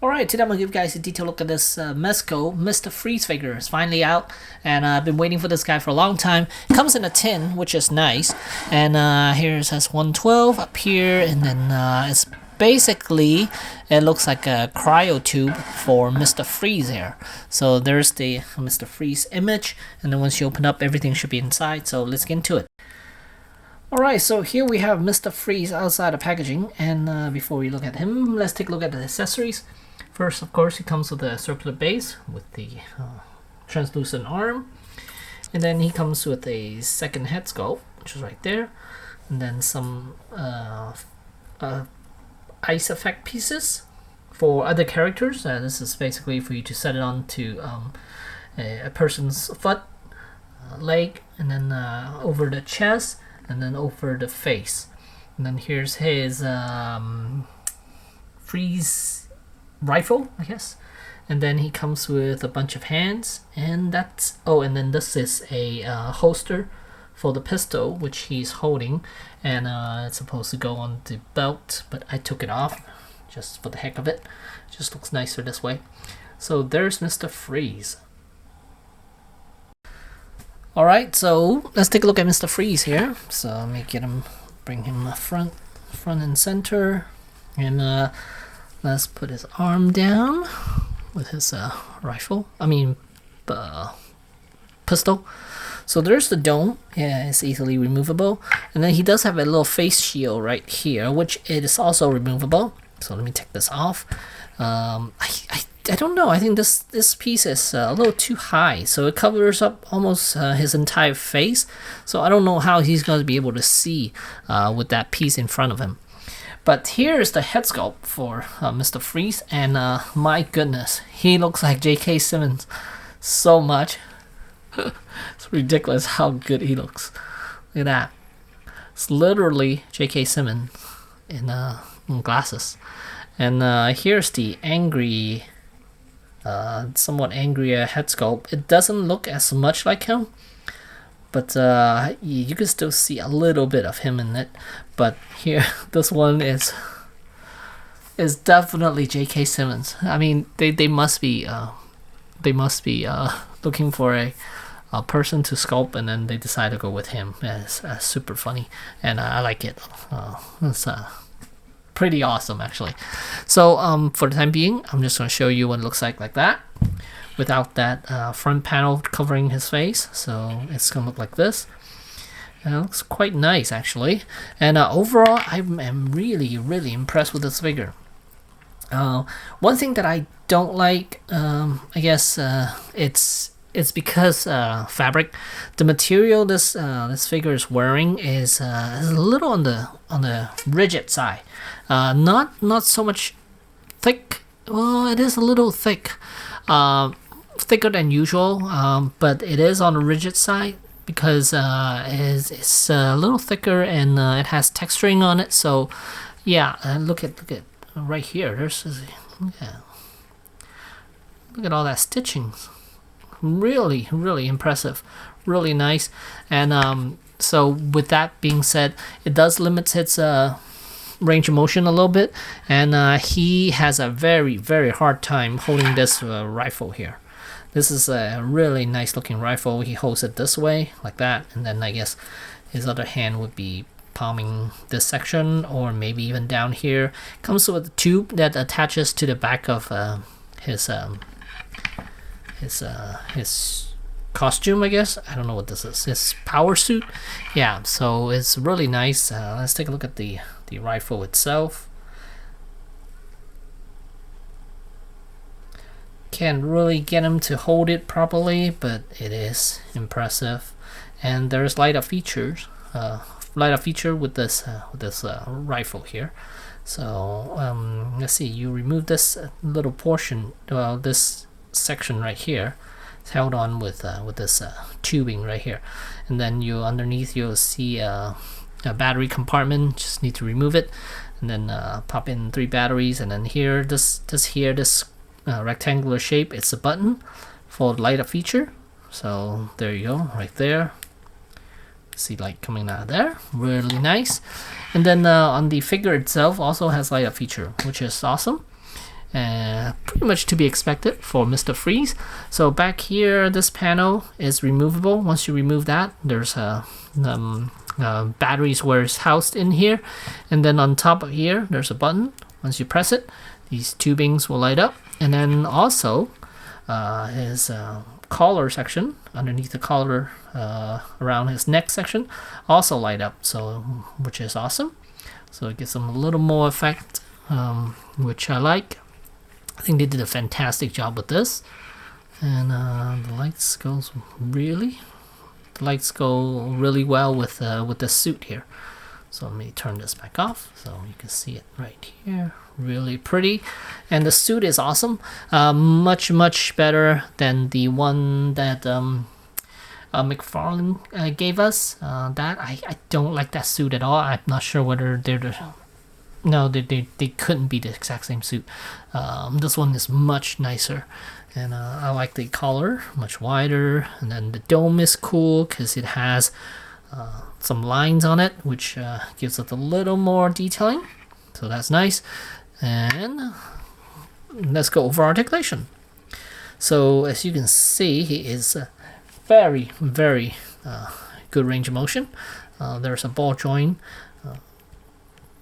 Alright, today I'm going to give you guys a detailed look at this Mezco Mr. Freeze figure. It's finally out, and I've been waiting for this guy for a long time. It comes in a tin, which is nice, and here it says 112 up here, and then it's basically, it looks like a cryo tube for Mr. Freeze here. So there's the Mr. Freeze image, and then once you open up, everything should be inside, so let's get into it. Alright, so here we have Mr. Freeze outside the packaging, and before we look at him, let's take a look at the accessories. First, of course, he comes with a circular base with the translucent arm, and then he comes with a second head sculpt, which is right there, and then some ice effect pieces for other characters. This is basically for you to set it on to a person's foot, leg, and then over the chest, and then over the face. And then here's his freeze rifle, I guess. And then he comes with a bunch of hands, and that's and then this is a holster for the pistol, which he's holding, and it's supposed to go on the belt, but I took it off just for the heck of it. Just looks nicer this way. So there's Mr. Freeze. Alright, so let's take a look at Mr. Freeze here. So let me bring him front and center, and let's put his arm down with his pistol. So there's the dome. Yeah, it's easily removable. And then he does have a little face shield right here, which it is also removable. So let me take this off. I don't know. I think this piece is a little too high, so it covers up almost his entire face. So I don't know how he's going to be able to see with that piece in front of him. But here's the head sculpt for Mr. Freeze, and my goodness, he looks like J.K. Simmons so much. It's ridiculous how good he looks. Look at that. It's literally J.K. Simmons in glasses. And here's the angry, somewhat angrier head sculpt. It doesn't look as much like him, but you can still see a little bit of him in it. But here, this one is definitely J.K. Simmons. I mean, they must be looking for a person to sculpt, and then they decide to go with him. It's super funny, and I like it. It's pretty awesome, actually. So for the time being, I'm just going to show you what it looks like that, without that front panel covering his face. So it's going to look like this. And it looks quite nice, actually. And overall, I am really impressed with this figure. One thing that I don't like, I guess it's because fabric. The material this figure is wearing is a little on the rigid side. Not so much thick. Well, it is a little thick, thicker than usual, but it is on the rigid side because it's a little thicker, and it has texturing on it. So yeah, look at right here. Look at all that stitching. Really impressive, really nice. And so with that being said, it does limit its range of motion a little bit, and he has a very hard time holding this rifle here. This is a really nice looking rifle. He holds it this way, like that, and then I guess his other hand would be palming this section, or maybe even down here. Comes with a tube that attaches to the back of his costume, I guess. I don't know what this is. His power suit. Yeah, so it's really nice. Let's take a look at the rifle itself. Can't really get him to hold it properly, but it is impressive. And there's light up features. Light up feature with this rifle here. So let's see. You remove this little portion. Well, this section right here. It's held on with this tubing right here, and then underneath you'll see a battery compartment. Just need to remove it, and then pop in 3 batteries, and then here this rectangular shape, it's a button for the light up feature. So there you go, right there. See light coming out of there, really nice. And then on the figure itself also has light up feature, which is awesome. Pretty much to be expected for Mr. Freeze. So back here, this panel is removable. Once you remove that, there's batteries where it's housed in here, and then on top of here there's a button. Once you press it, these tubings will light up, and then also his collar section underneath the collar around his neck section also light up, so which is awesome. So it gives them a little more effect, which I like. I think they did a fantastic job with this, and the lights go really well with the suit here. So let me turn this back off so you can see it right here. Really pretty, and the suit is awesome. Much better than the one that McFarlane gave us. That I don't like that suit at all. I'm not sure whether they couldn't be the exact same suit. This one is much nicer, and I like the collar, much wider, and then the dome is cool because it has some lines on it, which gives it a little more detailing, so that's nice. And let's go over articulation. So as you can see, he is very good range of motion. There's a ball joint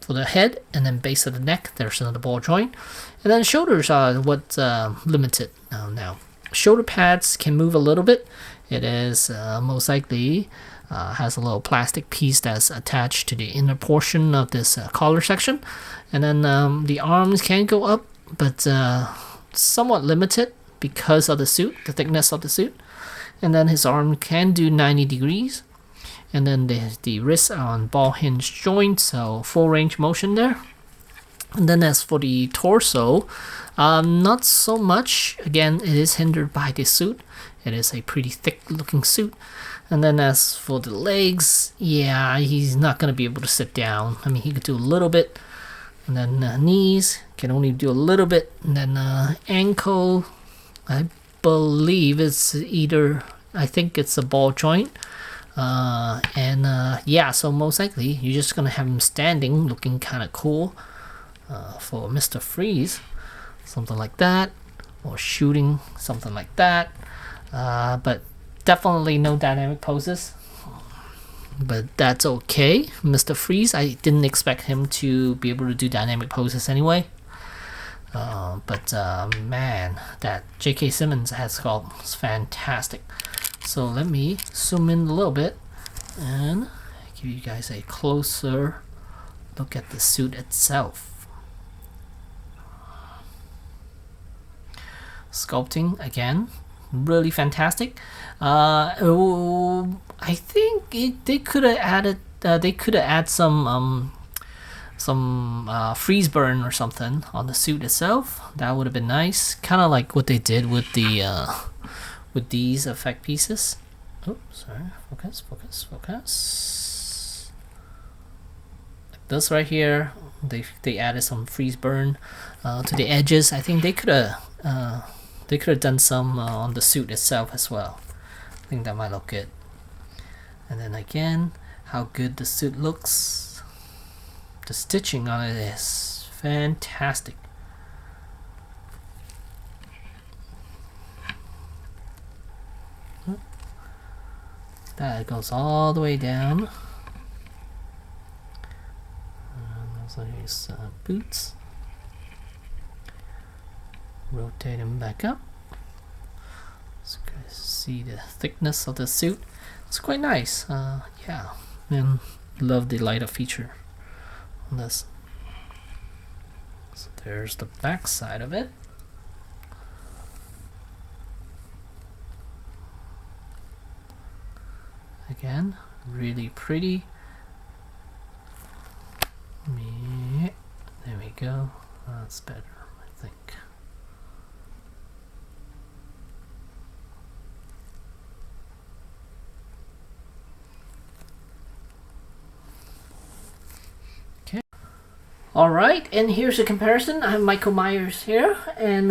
for the head, and then base of the neck there's another ball joint, and then shoulders are what's limited now. Shoulder pads can move a little bit. It is most likely has a little plastic piece that's attached to the inner portion of this collar section, and then the arms can go up, but somewhat limited because of the suit, the thickness of the suit. And then his arm can do 90 degrees, and then the wrists are on ball hinge joint, so full range motion there. And then as for the torso, not so much. Again, it is hindered by the suit. It is a pretty thick looking suit. And then as for the legs, yeah, he's not going to be able to sit down. I mean, he could do a little bit. And then knees, can only do a little bit. And then ankle, I believe it's I think it's a ball joint. Yeah, so most likely you're just going to have him standing, looking kind of cool for Mr. Freeze. Something like that. Or shooting, something like that. But definitely no dynamic poses, but that's okay. Mr. Freeze, I didn't expect him to be able to do dynamic poses anyway. But man, that J.K. Simmons has sculpt is fantastic. So let me zoom in a little bit and give you guys a closer look at the suit itself. Sculpting again, really fantastic. I think they could have added some freeze burn or something on the suit itself. That would have been nice, kind of like what they did with the with these effect pieces. Oh, sorry, focus. Like this right here, they added some freeze burn to the edges. I think they could have done some on the suit itself as well. I think that might look good. And then again, how good the suit looks. The stitching on it is fantastic. That goes all the way down. And those are his boots. Rotate them back up. So you guys see the thickness of the suit. It's quite nice. Yeah, and love the lighter feature on this. So there's the back side of it. Again, really pretty. There we go. That's better, I think. Alright, and here's a comparison. I have Michael Myers here, and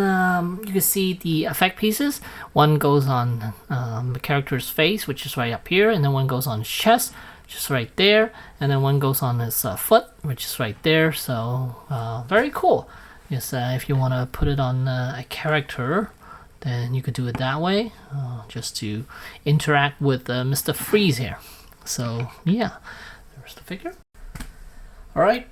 you can see the effect pieces. One goes on the character's face, which is right up here, and then one goes on his chest, which is right there, and then one goes on his foot, which is right there. So very cool. Yes, if you want to put it on a character, then you could do it that way, just to interact with Mr. Freeze here. So yeah, there's the figure. Alright,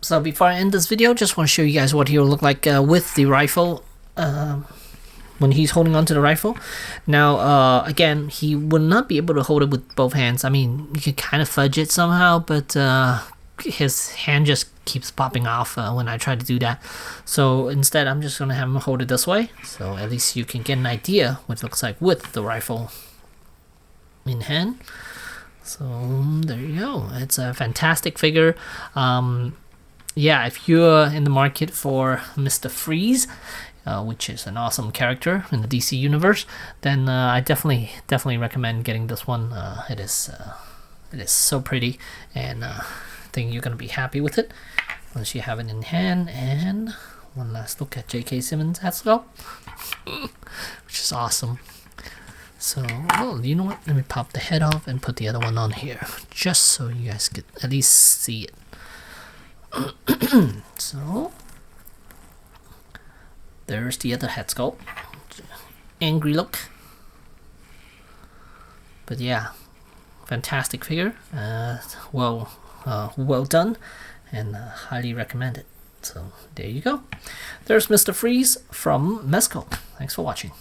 so before I end this video, just want to show you guys what he will look like with the rifle, when he's holding onto the rifle. Now, again, he will not be able to hold it with both hands. I mean, you can kind of fudge it somehow, but his hand just keeps popping off when I try to do that. So instead, I'm just going to have him hold it this way, so at least you can get an idea what it looks like with the rifle in hand. So there you go. It's a fantastic figure. Yeah, if you're in the market for Mr. Freeze, which is an awesome character in the DC universe, then I definitely recommend getting this one. It is so pretty, and I think you're gonna be happy with it once you have it in hand. And one last look at J.K. Simmons' head sculpt, which is awesome. So, oh, you know what? Let me pop the head off and put the other one on here, just so you guys could at least see it. So, there's the other head sculpt. Angry look. But yeah, fantastic figure. Well done, and highly recommend it. So there you go. There's Mr. Freeze from Mezco. Thanks for watching.